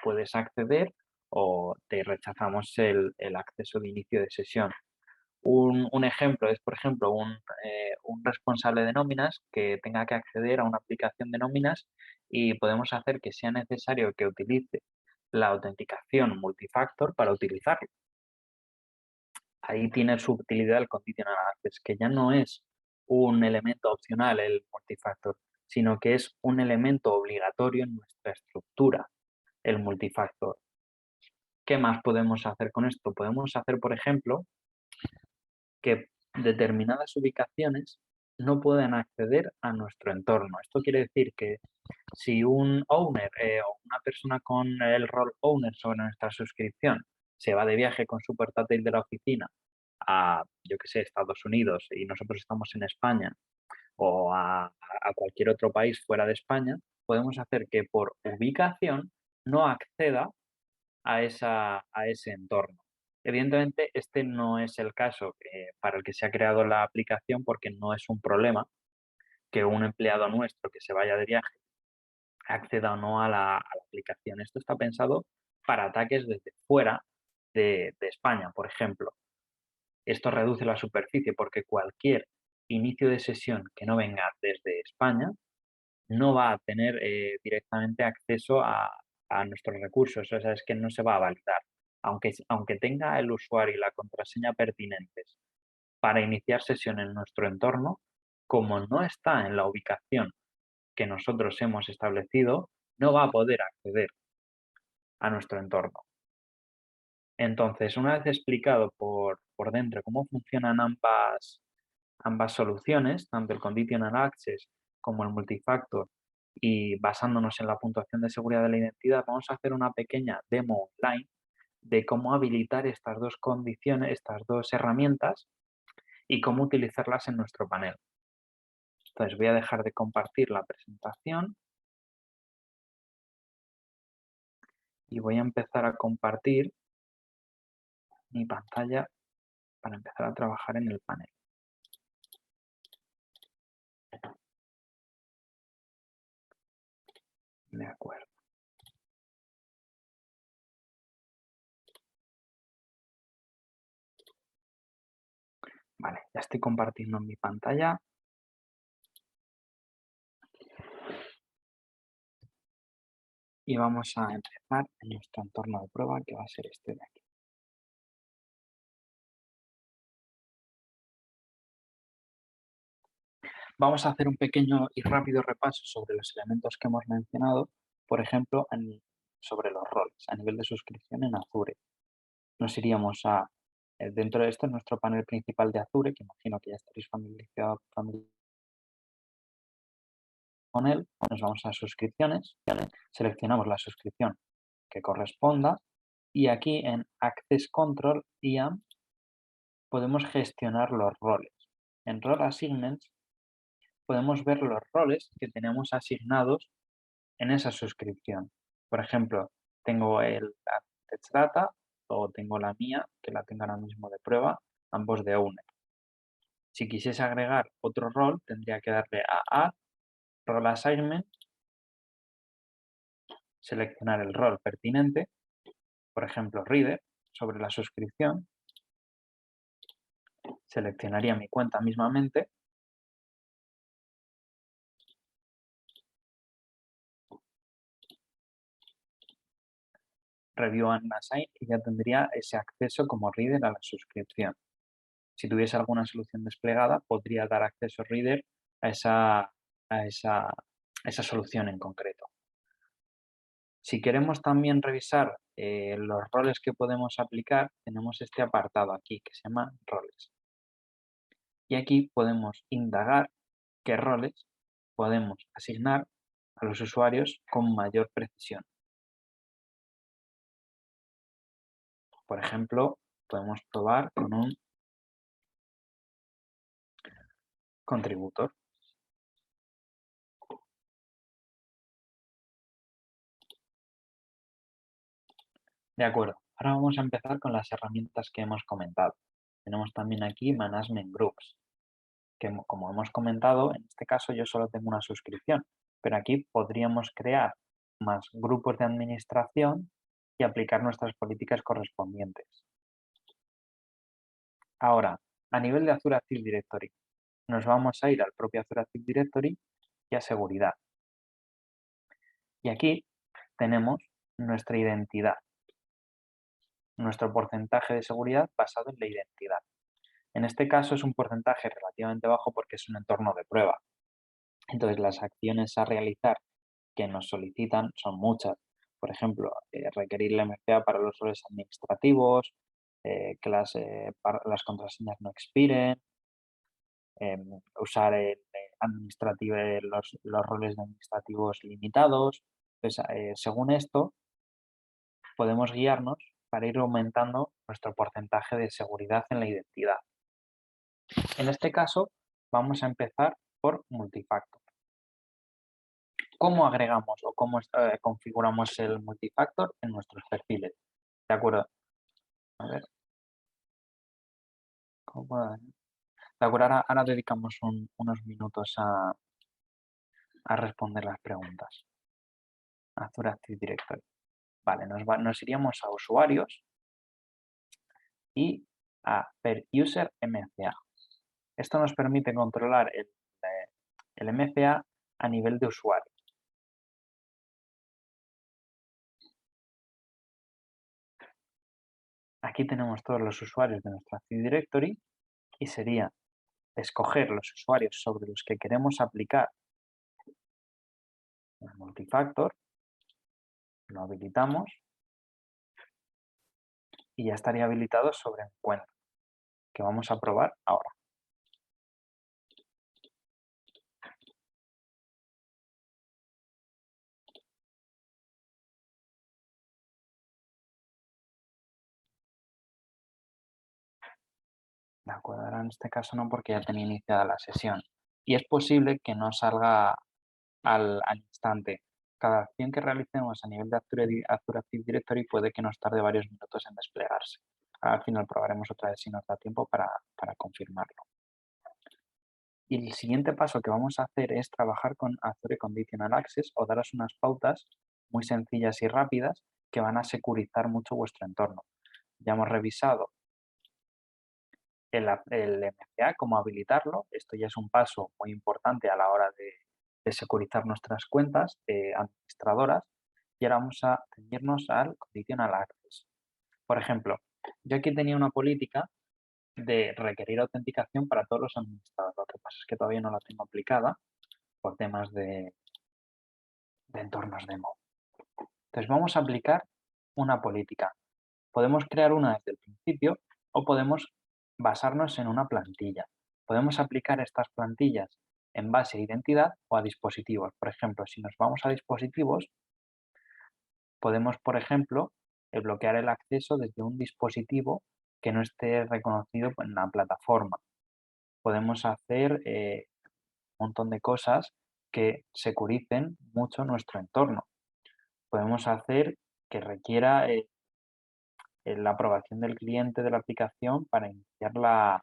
puedes acceder o te rechazamos el acceso de inicio de sesión. Un ejemplo es, por ejemplo, un responsable de nóminas que tenga que acceder a una aplicación de nóminas y podemos hacer que sea necesario que utilice la autenticación multifactor para utilizarlo. Ahí tiene su utilidad el conditional access, que ya no es un elemento opcional el multifactor, sino que es un elemento obligatorio en nuestra estructura, el multifactor. ¿Qué más podemos hacer con esto? Podemos hacer, por ejemplo, que determinadas ubicaciones no pueden acceder a nuestro entorno. Esto quiere decir que si un owner o una persona con el rol owner sobre nuestra suscripción se va de viaje con su portátil de la oficina a, yo que sé, Estados Unidos y nosotros estamos en España o a cualquier otro país fuera de España, podemos hacer que por ubicación no acceda a ese entorno. Evidentemente, este no es el caso para el que se ha creado la aplicación porque no es un problema que un empleado nuestro que se vaya de viaje acceda o no a la aplicación. Esto está pensado para ataques desde fuera de España, por ejemplo. Esto reduce la superficie porque cualquier inicio de sesión que no venga desde España no va a tener directamente acceso a nuestros recursos, o sea, es que no se va a validar. Aunque tenga el usuario y la contraseña pertinentes para iniciar sesión en nuestro entorno, como no está en la ubicación que nosotros hemos establecido, no va a poder acceder a nuestro entorno. Entonces, una vez explicado por dentro cómo funcionan ambas soluciones, tanto el Conditional Access como el Multifactor, y basándonos en la puntuación de seguridad de la identidad, vamos a hacer una pequeña demo online de cómo habilitar estas dos condiciones, estas dos herramientas y cómo utilizarlas en nuestro panel. Entonces voy a dejar de compartir la presentación y voy a empezar a compartir mi pantalla para empezar a trabajar en el panel. De acuerdo. Vale, ya estoy compartiendo mi pantalla. Y vamos a empezar en nuestro entorno de prueba, que va a ser este de aquí. Vamos a hacer un pequeño y rápido repaso sobre los elementos que hemos mencionado, por ejemplo, sobre los roles a nivel de suscripción en Azure. Nos iríamos dentro de esto, nuestro panel principal de Azure, que imagino que ya estaréis familiarizados con él, nos vamos a suscripciones, seleccionamos la suscripción que corresponda y aquí en Access Control IAM podemos gestionar los roles. En Role Assignments podemos ver los roles que tenemos asignados en esa suscripción. Por ejemplo, tengo el Advantage Data o tengo la mía, que la tengo ahora mismo de prueba, ambos de Owner. Si quisiese agregar otro rol, tendría que darle a Add, Role Assignment, seleccionar el rol pertinente, por ejemplo, Reader, sobre la suscripción, seleccionaría mi cuenta mismamente, Review and Assign y ya tendría ese acceso como Reader a la suscripción. Si tuviese alguna solución desplegada, podría dar acceso Reader a esa solución en concreto. Si queremos también revisar los roles que podemos aplicar, tenemos este apartado aquí que se llama roles. Y aquí podemos indagar qué roles podemos asignar a los usuarios con mayor precisión. Por ejemplo, podemos probar con un contributor. De acuerdo, ahora vamos a empezar con las herramientas que hemos comentado. Tenemos también aquí Management Groups, que como hemos comentado, en este caso yo solo tengo una suscripción, pero aquí podríamos crear más grupos de administración y aplicar nuestras políticas correspondientes. Ahora, a nivel de Azure Active Directory, nos vamos a ir al propio Azure Active Directory y a seguridad. Y aquí tenemos nuestra identidad, nuestro porcentaje de seguridad basado en la identidad. En este caso es un porcentaje relativamente bajo porque es un entorno de prueba. Entonces las acciones a realizar que nos solicitan son muchas. Por ejemplo, requerir la MFA para los roles administrativos, que las contraseñas no expiren, usar los roles de administrativos limitados. Entonces, según esto, podemos guiarnos para ir aumentando nuestro porcentaje de seguridad en la identidad. En este caso, vamos a empezar por multifactor. ¿Cómo agregamos o cómo configuramos el multifactor en nuestros perfiles? ¿De acuerdo? A ver. De acuerdo, ahora dedicamos unos minutos a responder las preguntas. Azure Active Directory. Vale, nos iríamos a usuarios y a per user MFA. Esto nos permite controlar el MFA a nivel de usuario. Aquí tenemos todos los usuarios de nuestra Active Directory y sería escoger los usuarios sobre los que queremos aplicar el multifactor, lo habilitamos y ya estaría habilitado sobre mi cuenta, que vamos a probar ahora. De acuerdo, ahora en este caso no porque ya tenía iniciada la sesión. Y es posible que no salga al instante. Cada acción que realicemos a nivel de Azure Active Directory puede que nos tarde varios minutos en desplegarse. Al final probaremos otra vez si nos da tiempo para confirmarlo. Y el siguiente paso que vamos a hacer es trabajar con Azure Conditional Access o daros unas pautas muy sencillas y rápidas que van a securizar mucho vuestro entorno. Ya hemos revisado el MFA, cómo habilitarlo. Esto ya es un paso muy importante a la hora de securizar nuestras cuentas administradoras. Y ahora vamos a ceñirnos al Conditional Access. Por ejemplo, yo aquí tenía una política de requerir autenticación para todos los administradores. Lo que pasa es que todavía no la tengo aplicada por temas de entornos demo. Entonces vamos a aplicar una política. Podemos crear una desde el principio o podemos basarnos en una plantilla. Podemos aplicar estas plantillas en base a identidad o a dispositivos. Por ejemplo, si nos vamos a dispositivos, podemos, por ejemplo, bloquear el acceso desde un dispositivo que no esté reconocido en la plataforma. Podemos hacer un montón de cosas que securicen mucho nuestro entorno. Podemos hacer que requiera la aprobación del cliente de la aplicación para iniciar la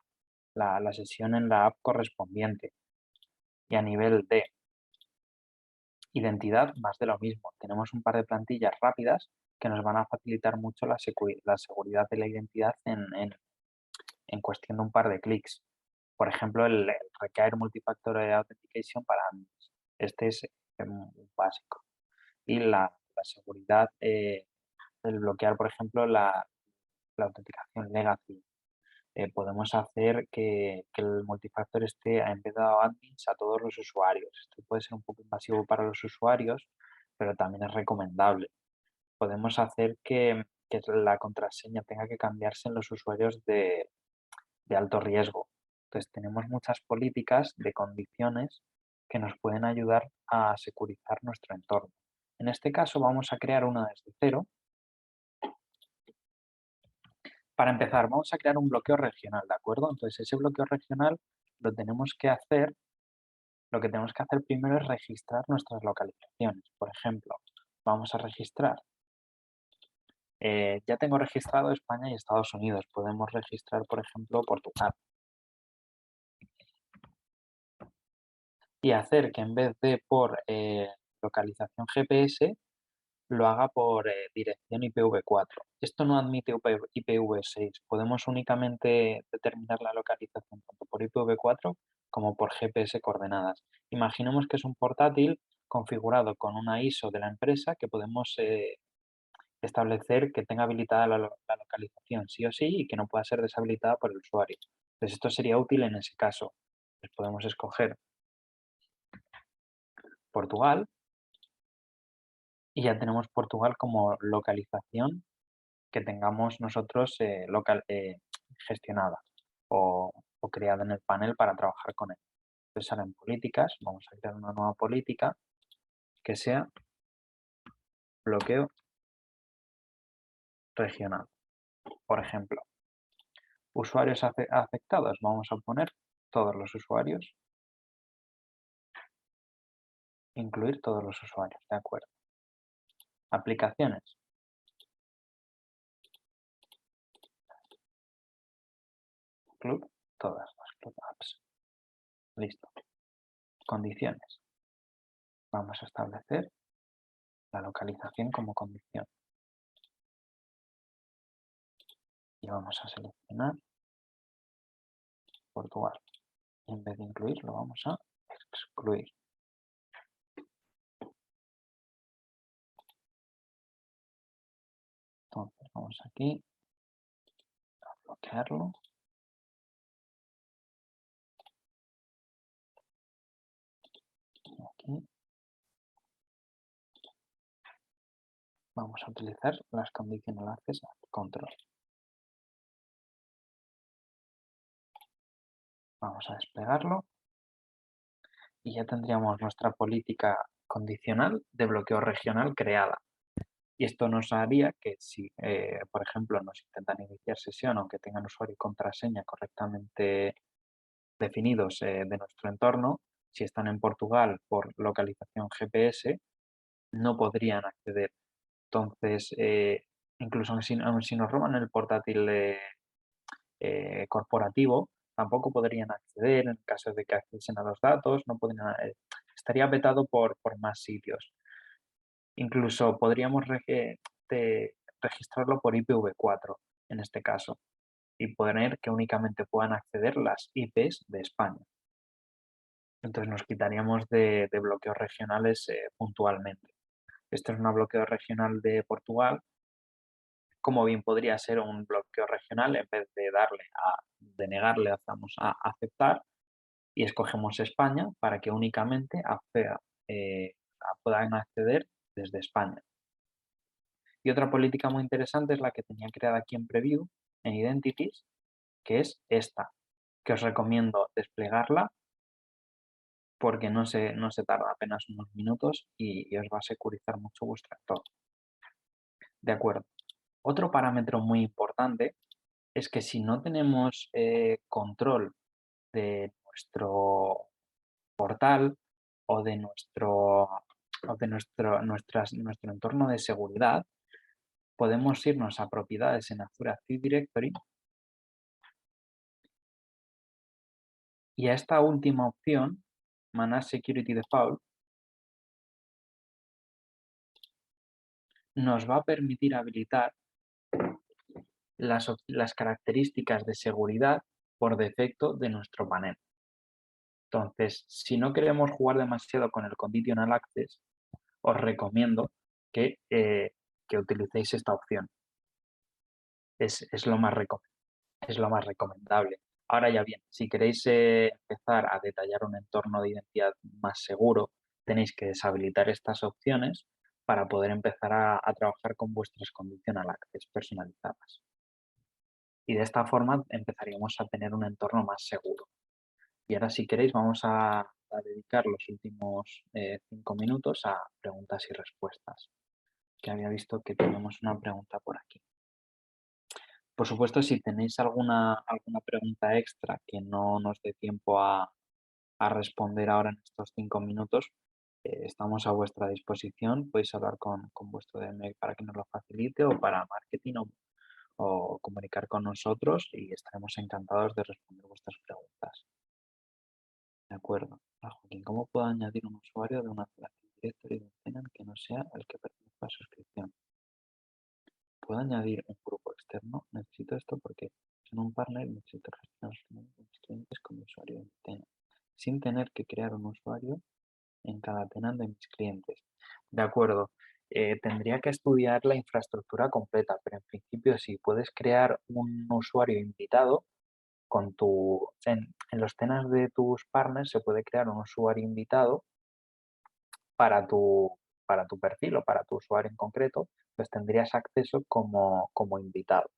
sesión en la app correspondiente. Y a nivel de identidad, más de lo mismo. Tenemos un par de plantillas rápidas que nos van a facilitar mucho la seguridad de la identidad en cuestión de un par de clics. Por ejemplo, el Require Multifactor Authentication para admins. Este es un básico. Y la seguridad, el bloquear, por ejemplo, la autenticación legacy. Podemos hacer que el multifactor esté embedado admins a todos los usuarios. Esto puede ser un poco invasivo para los usuarios, pero también es recomendable. Podemos hacer que la contraseña tenga que cambiarse en los usuarios de alto riesgo. Entonces, tenemos muchas políticas de condiciones que nos pueden ayudar a securizar nuestro entorno. En este caso, vamos a crear una desde cero. Para empezar, vamos a crear un bloqueo regional, ¿de acuerdo? Entonces, ese bloqueo regional lo tenemos que hacer, lo que tenemos que hacer primero es registrar nuestras localizaciones. Por ejemplo, vamos a registrar. Ya tengo registrado España y Estados Unidos. Podemos registrar, por ejemplo, Portugal. Y hacer que en vez de por localización GPS, lo haga por dirección IPv4. Esto no admite IPv6. Podemos únicamente determinar la localización tanto por IPv4 como por GPS coordenadas. Imaginemos que es un portátil configurado con una ISO de la empresa que podemos establecer que tenga habilitada la localización sí o sí y que no pueda ser deshabilitada por el usuario. Entonces esto sería útil en ese caso. Pues podemos escoger Portugal y ya tenemos Portugal como localización que tengamos nosotros gestionada o creada en el panel para trabajar con él. Entonces ahora en políticas vamos a crear una nueva política que sea bloqueo regional. Por ejemplo, usuarios afectados, vamos a poner todos los usuarios, incluir todos los usuarios, de acuerdo. Aplicaciones, club, todas las club apps. Listo. Condiciones. Vamos a establecer la localización como condición. Y vamos a seleccionar Portugal. Y en vez de incluir, lo vamos a excluir. Entonces vamos aquí a bloquearlo. Y aquí vamos a utilizar las conditional access control. Vamos a desplegarlo y ya tendríamos nuestra política condicional de bloqueo regional creada. Y esto nos haría que si, por ejemplo, nos intentan iniciar sesión, aunque tengan usuario y contraseña correctamente definidos de nuestro entorno, si están en Portugal por localización GPS, no podrían acceder. Entonces, incluso aun si nos roban el portátil corporativo, tampoco podrían acceder en caso de que accesen a los datos, no podrían, estaría vetado por más sitios. Incluso podríamos registrarlo por IPv4 en este caso y poner que únicamente puedan acceder las IPs de España. Entonces nos quitaríamos de bloqueos regionales puntualmente. Esto es un bloqueo regional de Portugal, como bien podría ser un bloqueo regional, en vez de negarle, hacemos a aceptar y escogemos España para que únicamente puedan acceder desde España. Y otra política muy interesante es la que tenía creada aquí en Preview, en Identities, que es esta, que os recomiendo desplegarla porque no se tarda apenas unos minutos y os va a securizar mucho vuestro entorno. De acuerdo. Otro parámetro muy importante es que si no tenemos control de nuestro portal o de nuestro entorno de seguridad, podemos irnos a propiedades en Azure Active Directory y a esta última opción, Manage Security Default, nos va a permitir habilitar las características de seguridad por defecto de nuestro panel. Entonces, si no queremos jugar demasiado con el Conditional Access, os recomiendo que utilicéis esta opción. Es lo más recomendable. Ahora ya bien, si queréis empezar a detallar un entorno de identidad más seguro, tenéis que deshabilitar estas opciones para poder empezar a trabajar con vuestras conditional access personalizadas. Y de esta forma empezaríamos a tener un entorno más seguro. Y ahora, si queréis, vamos a dedicar los últimos 5 minutos a preguntas y respuestas, que había visto que tenemos una pregunta por aquí. Por supuesto, si tenéis alguna pregunta extra que no nos dé tiempo a responder ahora en estos 5 minutos, estamos a vuestra disposición. Podéis hablar con vuestro DM para que nos lo facilite o para marketing o comunicar con nosotros y estaremos encantados de responder vuestras preguntas. De acuerdo. Joaquín, ¿cómo puedo añadir un usuario de una Active Directory de Tenant que no sea el que pertenece a la suscripción? ¿Puedo añadir un grupo externo? Necesito esto porque en un partner necesito gestionar los clientes como usuario de Tenant, sin tener que crear un usuario en cada tenant de mis clientes. De acuerdo. Tendría que estudiar la infraestructura completa, pero en principio si puedes crear un usuario invitado en los tenants de tus partners se puede crear un usuario invitado para tu perfil o para tu usuario en concreto, pues tendrías acceso como invitado.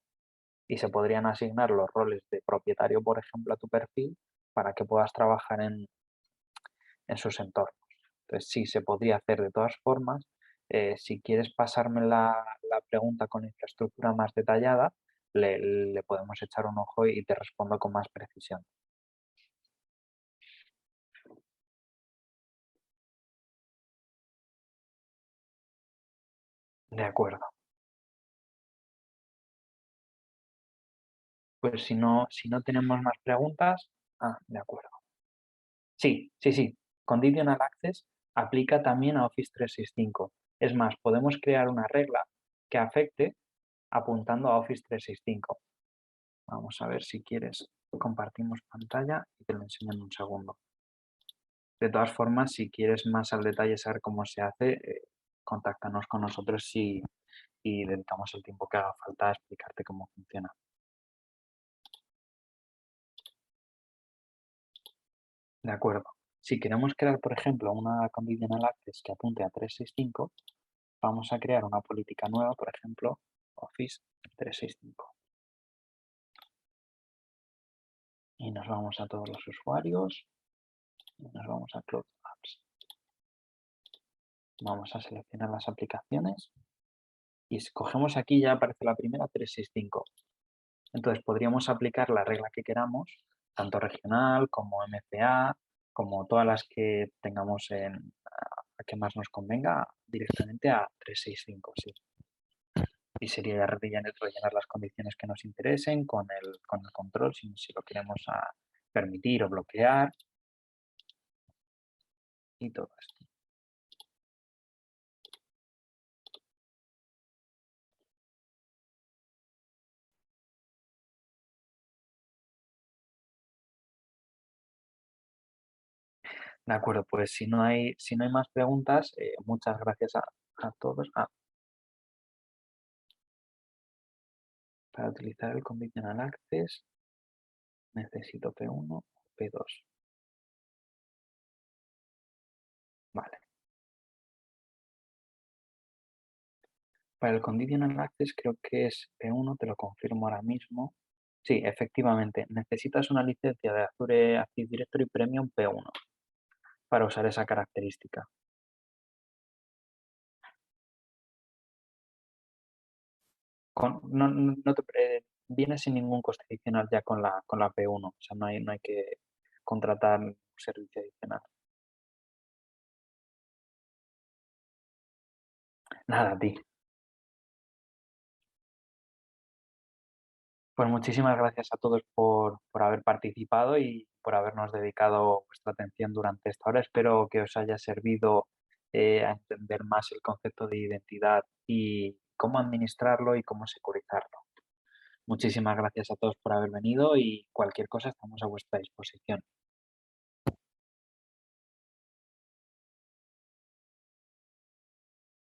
Y se podrían asignar los roles de propietario, por ejemplo, a tu perfil para que puedas trabajar en sus entornos. Entonces, sí, se podría hacer de todas formas. Si quieres pasarme la pregunta con infraestructura más detallada, le podemos echar un ojo y te respondo con más precisión. De acuerdo. Pues si no tenemos más preguntas, de acuerdo. Sí, sí, sí. Conditional Access aplica también a Office 365. Es más, podemos crear una regla que afecte apuntando a Office 365. Vamos a ver si quieres, compartimos pantalla y te lo enseño en un segundo. De todas formas, si quieres más al detalle saber cómo se hace, contáctanos con nosotros y dedicamos el tiempo que haga falta a explicarte cómo funciona. De acuerdo. Si queremos crear, por ejemplo, una conditional access que apunte a 365, vamos a crear una política nueva, por ejemplo, Office 365. Y nos vamos a todos los usuarios y nos vamos a Cloud Apps. Vamos a seleccionar las aplicaciones y escogemos aquí, ya aparece la primera, 365. Entonces podríamos aplicar la regla que queramos, tanto regional como MCA, como todas las que tengamos a que más nos convenga, directamente a 365, sí. Y sería rellenar las condiciones que nos interesen con el control, si lo queremos permitir o bloquear y todo esto. De acuerdo, pues si no hay más preguntas, muchas gracias a todos. Para utilizar el Conditional Access necesito P1 o P2. Vale. Para el Conditional Access creo que es P1, te lo confirmo ahora mismo. Sí, efectivamente, necesitas una licencia de Azure Active Directory Premium P1. para usar esa característica. No te viene sin ningún coste adicional ya con la P1, o sea, no hay que contratar un servicio adicional. Nada, a ti. Pues muchísimas gracias a todos por haber participado y por habernos dedicado vuestra atención durante esta hora. Espero que os haya servido a entender más el concepto de identidad y cómo administrarlo y cómo securizarlo. Muchísimas gracias a todos por haber venido y cualquier cosa estamos a vuestra disposición.